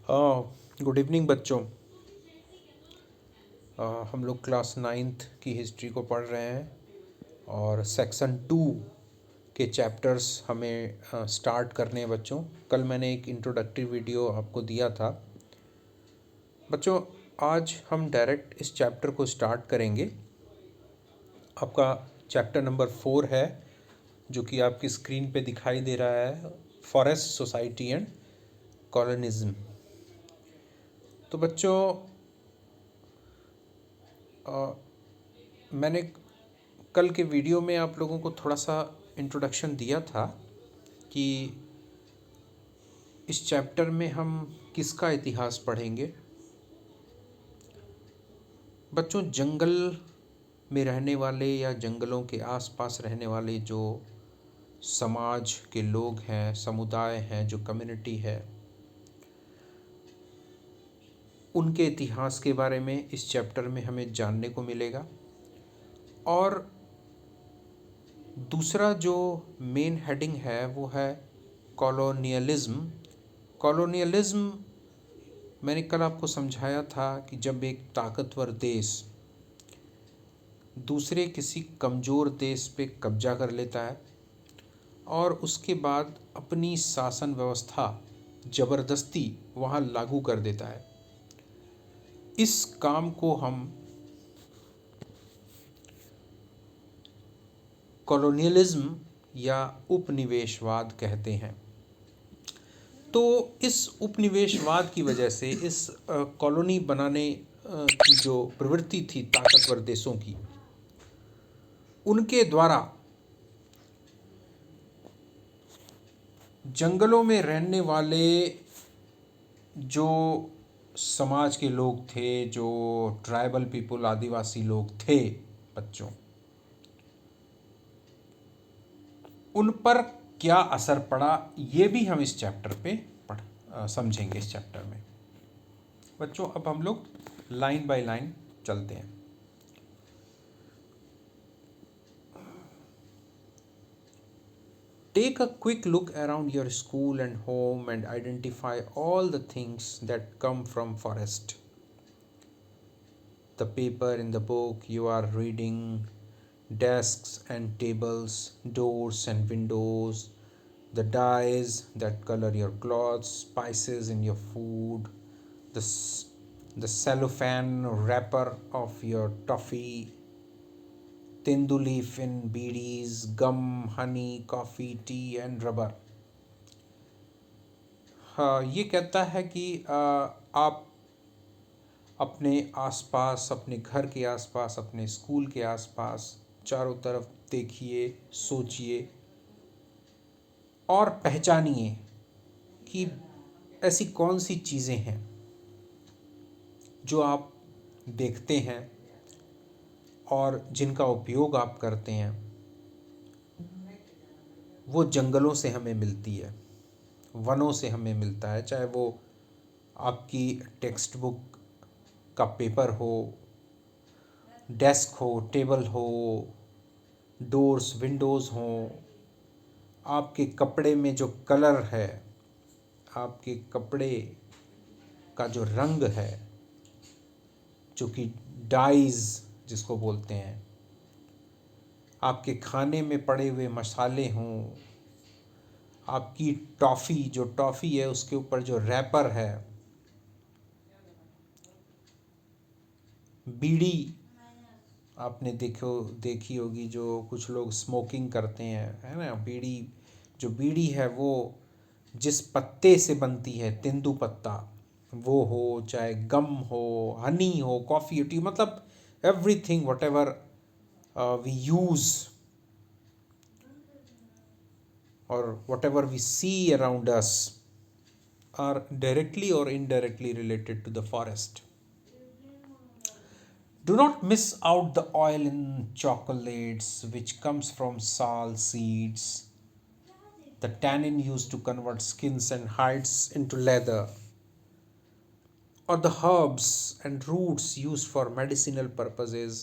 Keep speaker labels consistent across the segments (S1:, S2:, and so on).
S1: Good evening बच्चों। हम लोग क्लास नाइन्थ की हिस्ट्री को पढ़ रहे हैं और सेक्शन 2 के चैप्टर्स हमें स्टार्ट करने हैं बच्चों। कल मैंने एक इंट्रोडक्टरी वीडियो आपको दिया था बच्चों। आज हम डायरेक्ट इस चैप्टर को स्टार्ट करेंगे। आपका चैप्टर नंबर 4 है, जो कि आपकी स्क्रीन पे दिखाई दे रहा है, फॉरेस्ट सोसाइटी एंड कॉलोनिज्म। तो बच्चों, मैंने कल के वीडियो में आप लोगों को थोड़ा सा इंट्रोडक्शन दिया था कि इस चैप्टर में हम किसका इतिहास पढ़ेंगे। बच्चों, जंगल में रहने वाले या जंगलों के आसपास रहने वाले जो समाज के लोग हैं, समुदाय हैं, जो कम्युनिटी है, उनके इतिहास के बारे में इस चैप्टर में हमें जानने को मिलेगा। और दूसरा जो मेन हेडिंग है वो है कॉलोनियलिज्म। कॉलोनियलिज्म मैंने कल आपको समझाया था कि जब एक ताकतवर देश दूसरे किसी कमज़ोर देश पे कब्जा कर लेता है और उसके बाद अपनी शासन व्यवस्था ज़बरदस्ती वहाँ लागू कर देता है, इस काम को हम कॉलोनियलिज्म या उपनिवेशवाद कहते हैं। तो इस उपनिवेशवाद की वजह से इस कॉलोनी बनाने की जो प्रवृत्ति थी ताकतवर देशों की, उनके द्वारा जंगलों में रहने वाले जो समाज के लोग थे, जो ट्राइबल पीपल, आदिवासी लोग थे बच्चों, उन पर क्या असर पड़ा, ये भी हम इस चैप्टर पे समझेंगे इस चैप्टर में बच्चों। अब हम लोग लाइन बाय लाइन चलते हैं। Take a quick look around your school and home and identify all the things that come from forest. The paper in the book you are reading, desks and tables, doors and windows, the dyes that color your clothes, spices in your food, the, the cellophane wrapper of your toffee, tendu leaf in bidis, gum, honey, coffee, tea and rubber. हाँ, ये कहता है कि आप अपने आसपास, अपने घर के आसपास, अपने स्कूल के आसपास चारों तरफ देखिए, सोचिए और पहचानिए कि ऐसी कौन सी चीज़ें हैं जो आप देखते हैं और जिनका उपयोग आप करते हैं, वो जंगलों से हमें मिलती है, वनों से हमें मिलता है। चाहे वो आपकी टेक्स्ट बुक का पेपर हो, डेस्क हो, टेबल हो, डोर्स, विंडोज़ हों, आपके कपड़े में जो कलर है, आपके कपड़े का जो रंग है, जो कि डाइज़ जिसको बोलते हैं, आपके खाने में पड़े हुए मसाले हों, आपकी टॉफ़ी, जो टॉफ़ी है उसके ऊपर जो रैपर है, बीड़ी आपने देखी होगी, जो कुछ लोग स्मोकिंग करते हैं, है ना। बीड़ी, जो बीड़ी है वो जिस पत्ते से बनती है, तेंदू पत्ता, वो हो, चाहे गम हो, हनी हो, कॉफ़ी, टी, मतलब everything what ever we use और what ever we see around us are directly और indirectly related to the forest. Do not miss out the oil in chocolates which comes from sal seeds, the tannin used to convert skins and hides into leather, or the herbs and roots used for medicinal purposes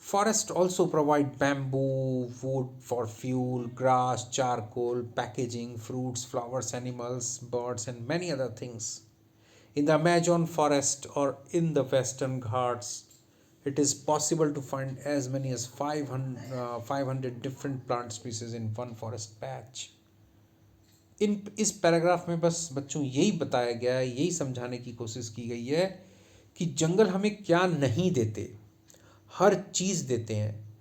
S1: Forests also provide bamboo, wood for fuel, grass, charcoal, packaging, fruits, flowers, animals, birds, and many other things. In the Amazon forest or in the Western Ghats, it is possible to find as many as 500 different plant species in one forest patch. इस paragraph में बस बच्चों यही बताया गया है, यही समझाने की कोशिश की गई है कि जंगल हमें क्या नहीं देते, हर चीज़ देते हैं।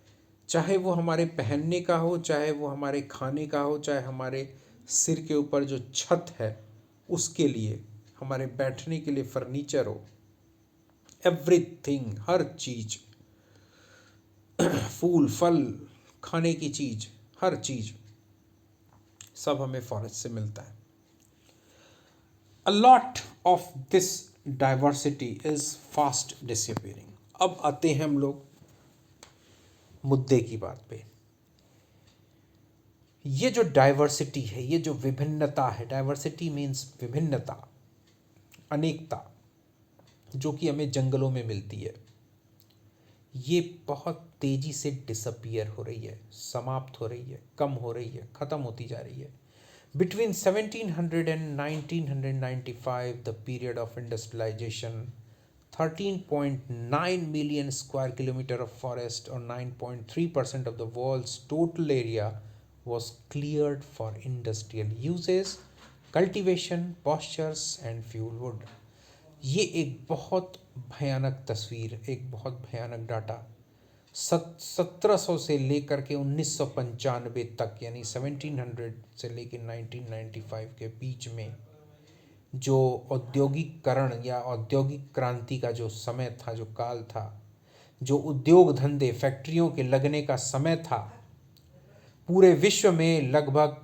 S1: चाहे वो हमारे पहनने का हो, चाहे वो हमारे खाने का हो, चाहे हमारे सिर के ऊपर जो छत है उसके लिए, हमारे बैठने के लिए फर्नीचर हो, एवरीथिंग, हर चीज़, फूल फल, खाने की चीज़, हर चीज़, सब हमें फॉरेस्ट से मिलता है। A lot of this diversity is fast disappearing. अब आते हैं हम लोग मुद्दे की बात पे। ये जो डाइवर्सिटी है, ये जो विभिन्नता है, डाइवर्सिटी मीन्स विभिन्नता, अनेकता, जो कि हमें जंगलों में मिलती है, ये बहुत तेजी से डिसअपियर हो रही है, समाप्त हो रही है, कम हो रही है, ख़त्म होती जा रही है। Between 1700 and 1995, the period of industrialization, 13.9 million square kilometer of forest or 9.3% of the world's total area was cleared for industrial uses, cultivation, pastures and fuel wood. ये एक बहुत भयानक तस्वीर, एक बहुत भयानक डाटा। 1700 से लेकर के 1995 तक, यानी 1700 से लेकर 1995 के बीच में जो औद्योगिकरण या औद्योगिक क्रांति का जो समय था, जो काल था, जो उद्योग धंधे, फैक्ट्रियों के लगने का समय था, पूरे विश्व में लगभग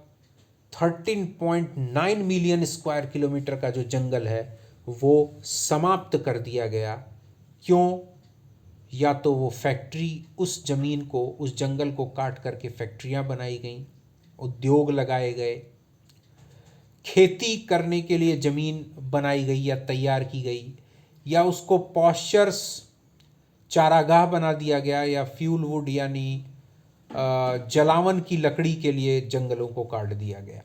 S1: 13.9 मिलियन स्क्वायर किलोमीटर का जो जंगल है वो समाप्त कर दिया गया। क्यों? या तो वो फैक्ट्री, उस ज़मीन को, उस जंगल को काट करके फैक्ट्रियाँ बनाई गईं, उद्योग लगाए गए, खेती करने के लिए ज़मीन बनाई गई या तैयार की गई, या उसको पॉस्चर्स, चारागाह बना दिया गया, या फ्यूल वुड यानी जलावन की लकड़ी के लिए जंगलों को काट दिया गया।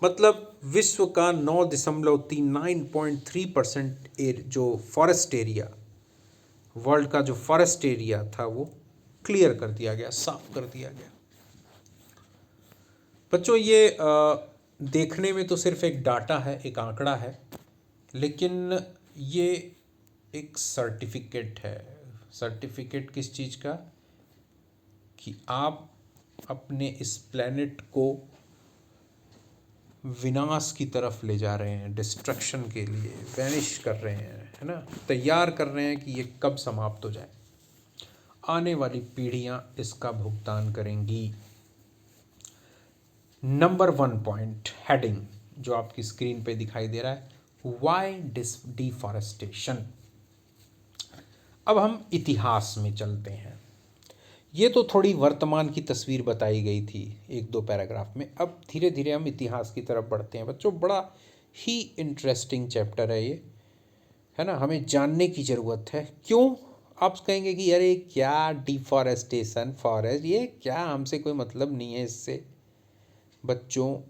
S1: मतलब विश्व का 9.39% जो फॉरेस्ट एरिया, वर्ल्ड का जो फॉरेस्ट एरिया था वो क्लियर कर दिया गया, साफ कर दिया गया। बच्चों ये देखने में तो सिर्फ एक डाटा है, एक आंकड़ा है, लेकिन ये एक सर्टिफिकेट है। सर्टिफिकेट किस चीज़ का? कि आप अपने इस प्लेनेट को विनाश की तरफ ले जा रहे हैं, डिस्ट्रक्शन के लिए, वैनिश कर रहे हैं, है ना, तैयार कर रहे हैं कि ये कब समाप्त हो जाए। आने वाली पीढ़ियां इसका भुगतान करेंगी। नंबर 1 पॉइंट, हेडिंग जो आपकी स्क्रीन पे दिखाई दे रहा है, वाई डिफॉरेस्टेशन। अब हम इतिहास में चलते हैं। ये तो थोड़ी वर्तमान की तस्वीर बताई गई थी 1-2 पैराग्राफ में। अब धीरे धीरे हम इतिहास की तरफ बढ़ते हैं। बच्चों बड़ा ही इंटरेस्टिंग चैप्टर है ये, है ना, हमें जानने की ज़रूरत है। क्यों? आप कहेंगे कि अरे क्या डिफॉरेस्टेशन, फॉरेस्ट, ये क्या, हमसे कोई मतलब नहीं है इससे। बच्चों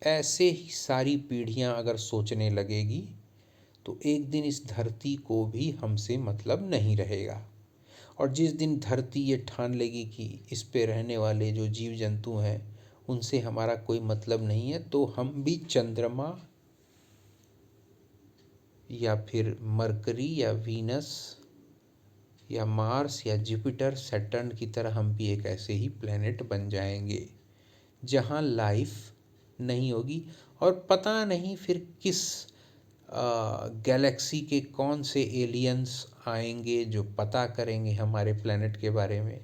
S1: ऐसे ही सारी पीढ़ियां अगर सोचने लगेगी तो एक दिन इस धरती को भी हमसे मतलब नहीं रहेगा। और जिस दिन धरती ये ठान लेगी कि इस पे रहने वाले जो जीव जंतु हैं उनसे हमारा कोई मतलब नहीं है, तो हम भी चंद्रमा या फिर मरकरी या वीनस या मार्स या जुपिटर, सैटर्न की तरह हम भी एक ऐसे ही प्लेनेट बन जाएंगे जहाँ लाइफ नहीं होगी। और पता नहीं फिर किस गैलेक्सी के कौन से एलियंस आएंगे जो पता करेंगे हमारे प्लेनेट के बारे में,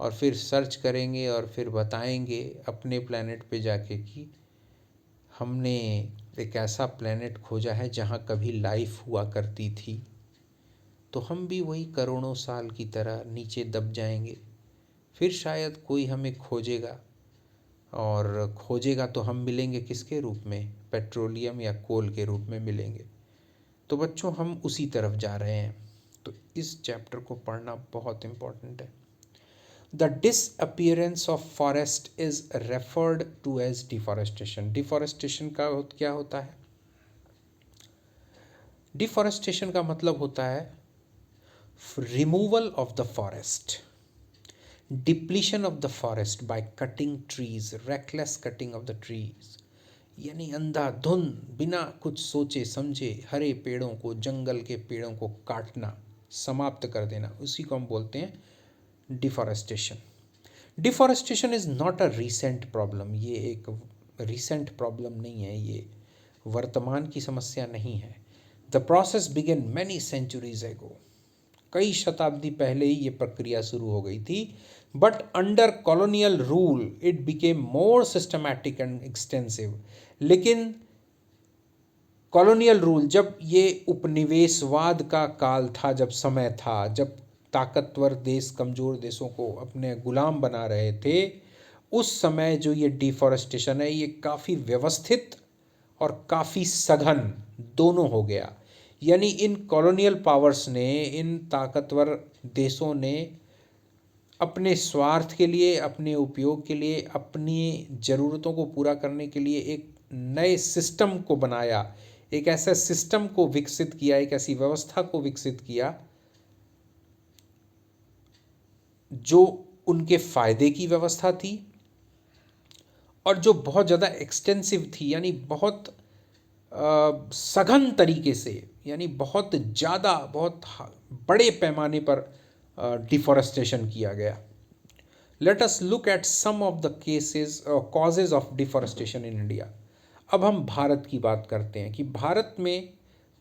S1: और फिर सर्च करेंगे और फिर बताएंगे अपने प्लेनेट पे जाके कि हमने एक ऐसा प्लेनेट खोजा है जहाँ कभी लाइफ हुआ करती थी। तो हम भी वही करोड़ों साल की तरह नीचे दब जाएंगे। फिर शायद कोई हमें खोजेगा, और खोजेगा तो हम मिलेंगे किसके रूप में? पेट्रोलियम या कोल के रूप में मिलेंगे। तो बच्चों हम उसी तरफ जा रहे हैं। तो इस चैप्टर को पढ़ना बहुत इम्पोर्टेंट है। The disappearance of forest is referred to as deforestation. Deforestation का क्या होता है? डिफॉरेस्टेशन का मतलब होता है removal of the forest, depletion of the forest by cutting trees, reckless cutting of the trees, यानी अंधाधुंध बिना कुछ सोचे समझे हरे पेड़ों को, जंगल के पेड़ों को काटना, समाप्त कर देना, उसी को हम बोलते हैं deforestation. Deforestation is not a recent problem. ये एक रीसेंट प्रॉब्लम नहीं है, ये वर्तमान की समस्या नहीं है। The process began many centuries ago. कई शताब्दी पहले ही ये प्रक्रिया शुरू हो गई थी, but under colonial rule it became more systematic and extensive. लेकिन कॉलोनियल रूल, जब ये उपनिवेशवाद का काल था, जब समय था, जब ताकतवर देश कमज़ोर देशों को अपने गुलाम बना रहे थे, उस समय जो ये डिफॉरेस्टेशन है ये काफ़ी व्यवस्थित और काफ़ी सघन दोनों हो गया। यानी इन कॉलोनियल पावर्स ने, इन ताकतवर देशों ने अपने स्वार्थ के लिए, अपने उपयोग के लिए, अपनी ज़रूरतों को पूरा करने के लिए एक नए सिस्टम को बनाया, एक ऐसे सिस्टम को विकसित किया, एक ऐसी व्यवस्था को विकसित किया जो उनके फ़ायदे की व्यवस्था थी और जो बहुत ज़्यादा एक्सटेंसिव थी, यानी बहुत सघन तरीके से, यानी बहुत ज़्यादा, बहुत बड़े पैमाने पर डिफॉरेस्टेशन किया गया। Let us look at some of the cases causes of deforestation in India. अब हम भारत की बात करते हैं कि भारत में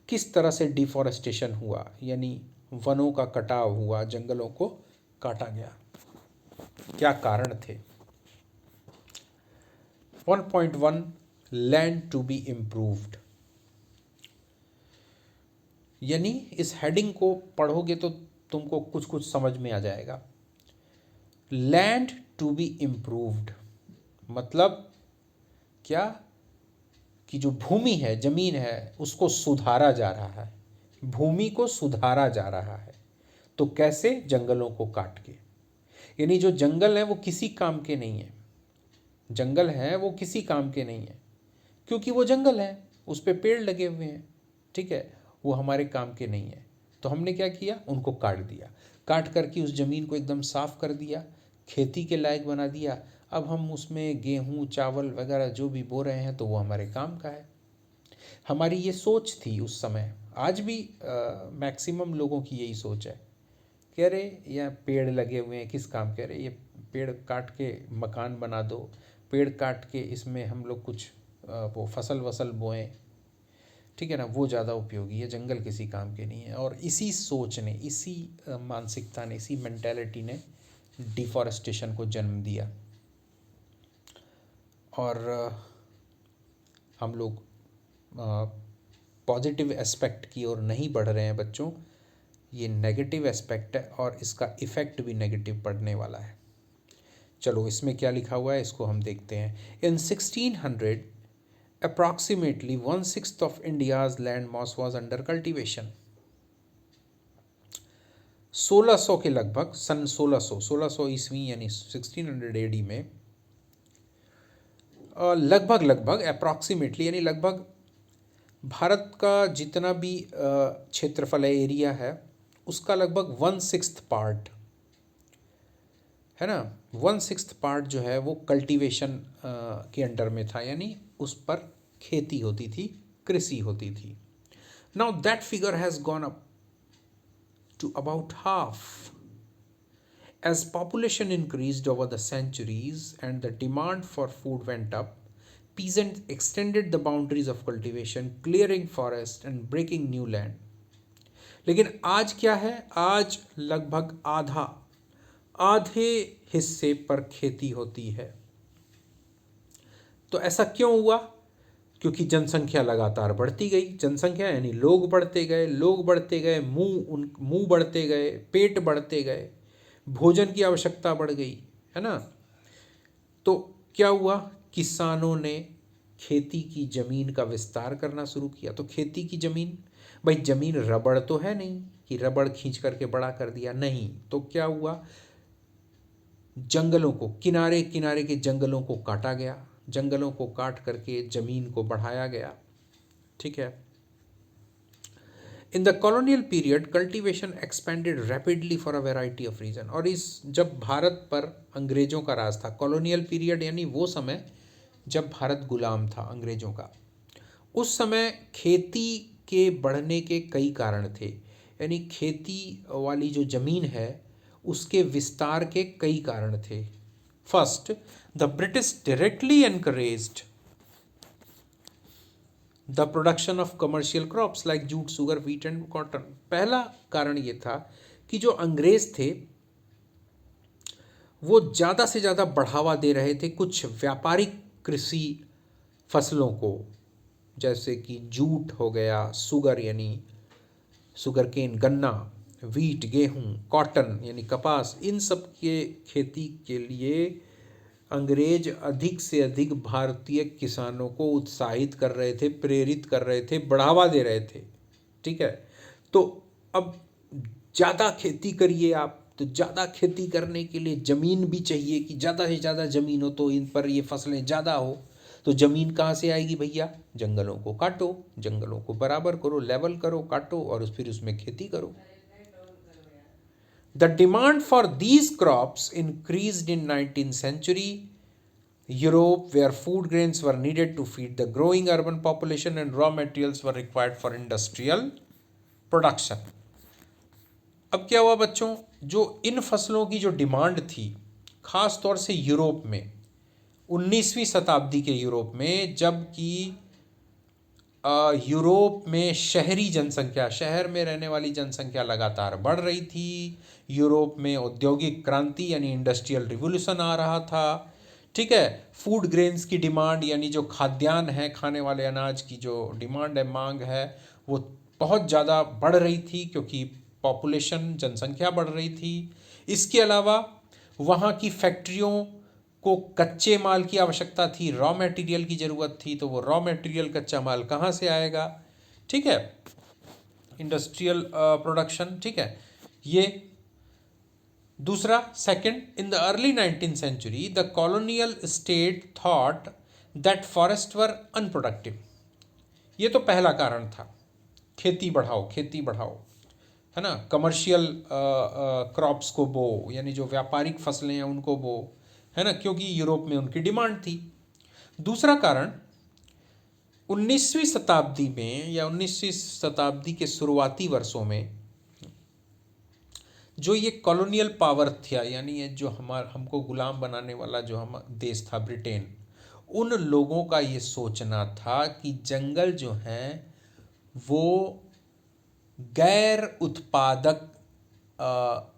S1: किस तरह से डिफॉरेस्टेशन हुआ, यानी वनों का कटाव हुआ, जंगलों को काटा गया, क्या कारण थे। 1.1 लैंड टू बी इम्प्रूव्ड, यानी इस हेडिंग को पढ़ोगे तो तुमको कुछ कुछ समझ में आ जाएगा। लैंड टू बी इम्प्रूव्ड मतलब क्या कि जो भूमि है, जमीन है, उसको सुधारा जा रहा है, भूमि को सुधारा जा रहा है। तो कैसे? जंगलों को काट के। यानी जो जंगल है वो किसी काम के नहीं है, जंगल है वो किसी काम के नहीं है, क्योंकि वो जंगल है, उस पे पेड़ लगे हुए हैं, ठीक है, वो हमारे काम के नहीं है। तो हमने क्या किया? उनको काट दिया, काट करके उस ज़मीन को एकदम साफ कर दिया, खेती के लायक बना दिया। अब हम उसमें गेहूँ, चावल वगैरह जो भी बो रहे हैं तो वो हमारे काम का है। हमारी ये सोच थी उस समय, आज भी मैक्सिमम लोगों की यही सोच है कि अरे यह पेड़ लगे हुए हैं, किस काम के? अरे ये पेड़ काट के मकान बना दो, पेड़ काट के इसमें हम लोग कुछ वो फसल वसल बोएं, ठीक है ना, वो ज़्यादा उपयोगी है, जंगल किसी काम के नहीं है। और इसी सोच ने, इसी मानसिकता ने, इसी मेंटालिटी ने डिफॉरेस्टेशन को जन्म दिया। और हम लोग पॉजिटिव एस्पेक्ट की ओर नहीं बढ़ रहे हैं बच्चों, ये नेगेटिव एस्पेक्ट है और इसका इफ़ेक्ट भी नेगेटिव पड़ने वाला है। चलो इसमें क्या लिखा हुआ है इसको हम देखते हैं। इन 1600 approximately 1/6 of India's land mass was under cultivation। 1600 के लगभग, सन 1600 ईस्वी यानी 1600 AD में लगभग अप्रॉक्सीमेटली यानी लगभग भारत का जितना भी क्षेत्रफल है, एरिया है, उसका लगभग 1/6 पार्ट है ना, 1/6 पार्ट जो है वो कल्टीवेशन के अंडर में था, यानी उस पर खेती होती थी, कृषि होती थी। Now that figure has gone up to about half as population increased over the centuries and the demand for food went up. Peasants extended the boundaries of cultivation, clearing forest and breaking new land. लेकिन आज क्या है? आज लगभग आधे हिस्से पर खेती होती है। तो ऐसा क्यों हुआ? क्योंकि जनसंख्या लगातार बढ़ती गई। जनसंख्या यानी लोग बढ़ते गए, मुंह बढ़ते गए, पेट बढ़ते गए, भोजन की आवश्यकता बढ़ गई, है ना। तो क्या हुआ? किसानों ने खेती की ज़मीन का विस्तार करना शुरू किया। तो खेती की ज़मीन, भाई ज़मीन रबड़ तो है नहीं कि रबड़ खींच करके बड़ा कर दिया, नहीं। तो क्या हुआ, जंगलों को, किनारे किनारे के जंगलों को काटा गया, जंगलों को काट करके ज़मीन को बढ़ाया गया। ठीक है। In the colonial period cultivation expanded rapidly for a variety of reason. और इस जब भारत पर अंग्रेजों का राज था, कॉलोनियल पीरियड यानी वो समय जब भारत गुलाम था अंग्रेजों का, उस समय खेती के बढ़ने के कई कारण थे। यानी खेती वाली जो ज़मीन है उसके विस्तार के कई कारण थे। First, the British directly encouraged the production of commercial crops like jute, sugar, wheat and cotton. पहला कारण ये था कि जो अंग्रेज थे वो ज़्यादा से ज़्यादा बढ़ावा दे रहे थे कुछ व्यापारिक कृषि फसलों को, जैसे कि जूट हो गया, शुगर यानी शुगर केन गन्ना, व्हीट गेहूँ, कॉटन यानी कपास, इन सब के खेती के लिए अंग्रेज अधिक से अधिक भारतीय किसानों को उत्साहित कर रहे थे, प्रेरित कर रहे थे, बढ़ावा दे रहे थे। ठीक है। तो अब ज़्यादा खेती करिए आप, तो ज़्यादा खेती करने के लिए ज़मीन भी चाहिए कि ज़्यादा से ज़्यादा ज़मीन हो तो इन पर ये फसलें ज़्यादा हो। तो ज़मीन कहाँ से आएगी भैया, जंगलों को काटो, जंगलों को बराबर करो, लेवल करो, काटो और फिर उसमें खेती करो। The demand for these crops increased in 19th century Europe, where food grains were needed to feed the growing urban population and raw materials were required for industrial production. अब क्या हुआ बच्चों, जो इन फसलों की जो डिमांड थी, खास तौर से यूरोप में, 19वीं शताब्दी के यूरोप में, जबकि यूरोप में शहरी जनसंख्या, शहर में रहने वाली जनसंख्या लगातार बढ़ रही थी, यूरोप में औद्योगिक क्रांति यानी इंडस्ट्रियल रिवोल्यूशन आ रहा था। ठीक है। फूड ग्रेन्स की डिमांड यानी जो खाद्यान्न है, खाने वाले अनाज की जो डिमांड है, मांग है, वो बहुत ज़्यादा बढ़ रही थी क्योंकि पॉपुलेशन, जनसंख्या बढ़ रही थी। इसके अलावा वहाँ की फैक्ट्रियों को कच्चे माल की आवश्यकता थी, रॉ मटेरियल की ज़रूरत थी। तो वो रॉ मटेरियल, कच्चा माल कहाँ से आएगा? ठीक है, इंडस्ट्रियल प्रोडक्शन। ठीक है, ये दूसरा। Second, in the early 19th century the colonial state thought that forest were unproductive. ये तो पहला कारण था, खेती बढ़ाओ, खेती बढ़ाओ, है ना, कमर्शियल क्रॉप्स को बो, यानी जो व्यापारिक फसलें हैं उनको बो, है ना, क्योंकि यूरोप में उनकी डिमांड थी। दूसरा कारण, 19वीं शताब्दी में या 19वीं शताब्दी के शुरुआती वर्षों में जो ये कॉलोनियल पावर था, यानी ये जो हमको गुलाम बनाने वाला जो हम देश था ब्रिटेन, उन लोगों का ये सोचना था कि जंगल जो हैं वो गैर उत्पादक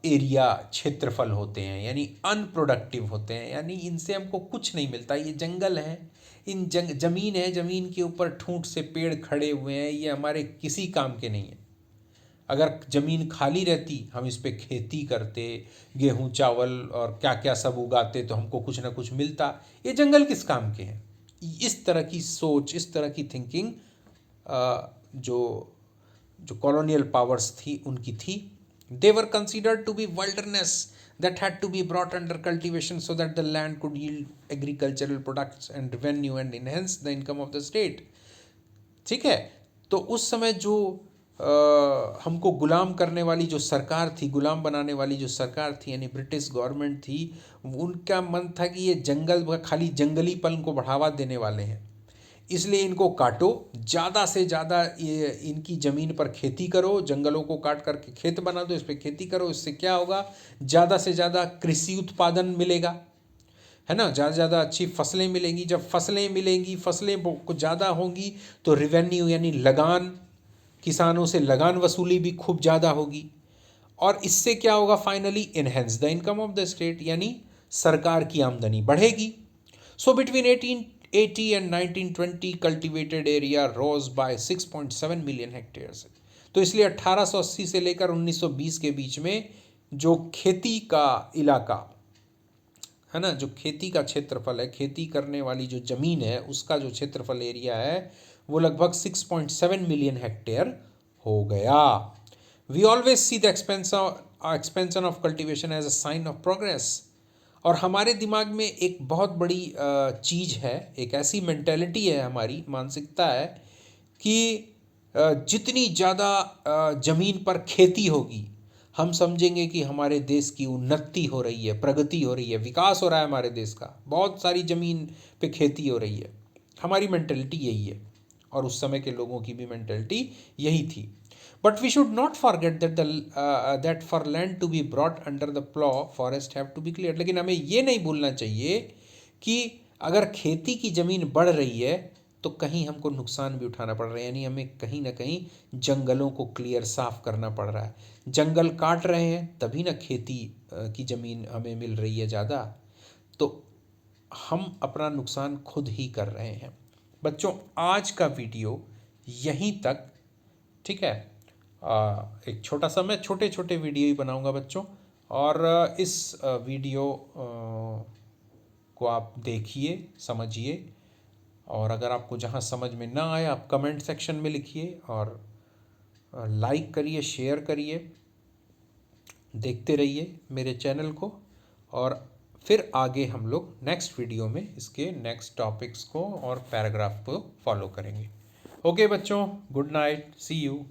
S1: एरिया, क्षेत्रफल होते हैं, यानी अनप्रोडक्टिव होते हैं, यानी इनसे हमको कुछ नहीं मिलता। ये जंगल हैं, इन ज़मीन है, ज़मीन के ऊपर ठूंठ से पेड़ खड़े हुए हैं, ये हमारे किसी काम के नहीं है। अगर ज़मीन खाली रहती, हम इस पे खेती करते, गेहूँ चावल और क्या क्या सब उगाते, तो हमको कुछ ना कुछ मिलता। ये जंगल किस काम के हैं? इस तरह की सोच, इस तरह की थिंकिंग जो जो कॉलोनियल पावर्स थी उनकी थी। They were considered to be wilderness that had to be brought under cultivation so that the land could yield agricultural products and revenue and enhance the income of the state. ठीक है। तो उस समय जो हमको गुलाम करने वाली जो सरकार थी, गुलाम बनाने वाली जो सरकार थी, यानी ब्रिटिश गवर्नमेंट थी, उनका मन था कि ये जंगल, खाली जंगलीपन को बढ़ावा देने वाले हैं, इसलिए इनको काटो, ज़्यादा से ज़्यादा ये इनकी ज़मीन पर खेती करो, जंगलों को काट करके खेत बना दो, इस पर खेती करो। इससे क्या होगा, ज़्यादा से ज़्यादा कृषि उत्पादन मिलेगा, है ना, ज़्यादा से ज़्यादा अच्छी फसलें मिलेंगी। जब फसलें मिलेंगी, फसलें कुछ ज़्यादा होंगी तो रिवेन्यू यानी लगान, किसानों से लगान वसूली भी खूब ज़्यादा होगी। और इससे क्या होगा, finally enhance the income of the state, यानी सरकार की आमदनी बढ़ेगी। So between 1880 and 1920 cultivated area rose by 6.7 million hectares। तो इसलिए 1880 से लेकर 1920 के बीच में जो खेती का इलाका है ना, जो खेती का क्षेत्रफल है, खेती करने वाली जो ज़मीन है उसका जो क्षेत्रफल एरिया है वो लगभग 6.7 मिलियन हेक्टेयर हो गया। We always see the expansion of cultivation as a sign of progress. और हमारे दिमाग में एक बहुत बड़ी चीज़ है, एक ऐसी मेंटेलिटी है, हमारी मानसिकता है कि जितनी ज़्यादा ज़मीन पर खेती होगी हम समझेंगे कि हमारे देश की उन्नति हो रही है, प्रगति हो रही है, विकास हो रहा है हमारे देश का, बहुत सारी ज़मीन पे खेती हो रही है। हमारी मेंटेलिटी यही है और उस समय के लोगों की भी मेंटेलिटी यही थी। But we should not forget that for land to be brought under the plough forest have to be clear. लेकिन हमें ये नहीं भूलना चाहिए कि अगर खेती की ज़मीन बढ़ रही है तो कहीं हमको नुकसान भी उठाना पड़ रहा है, यानी हमें कहीं ना कहीं जंगलों को क्लियर साफ करना पड़ रहा है। जंगल काट रहे हैं तभी ना खेती की ज़मीन हमें मिल रही है ज़्यादा, तो हम अपना नुकसान खुद ही कर रहे हैं। बच्चों, आज का वीडियो यहीं तक, ठीक है। एक छोटा सा, मैं छोटे छोटे वीडियो ही बनाऊंगा बच्चों, और इस वीडियो को आप देखिए, समझिए, और अगर आपको जहाँ समझ में ना आए आप कमेंट सेक्शन में लिखिए, और लाइक करिए, शेयर करिए, देखते रहिए मेरे चैनल को, और फिर आगे हम लोग नेक्स्ट वीडियो में इसके नेक्स्ट टॉपिक्स को और पैराग्राफ को फॉलो करेंगे। ओके बच्चों, गुड नाइट, सी यू।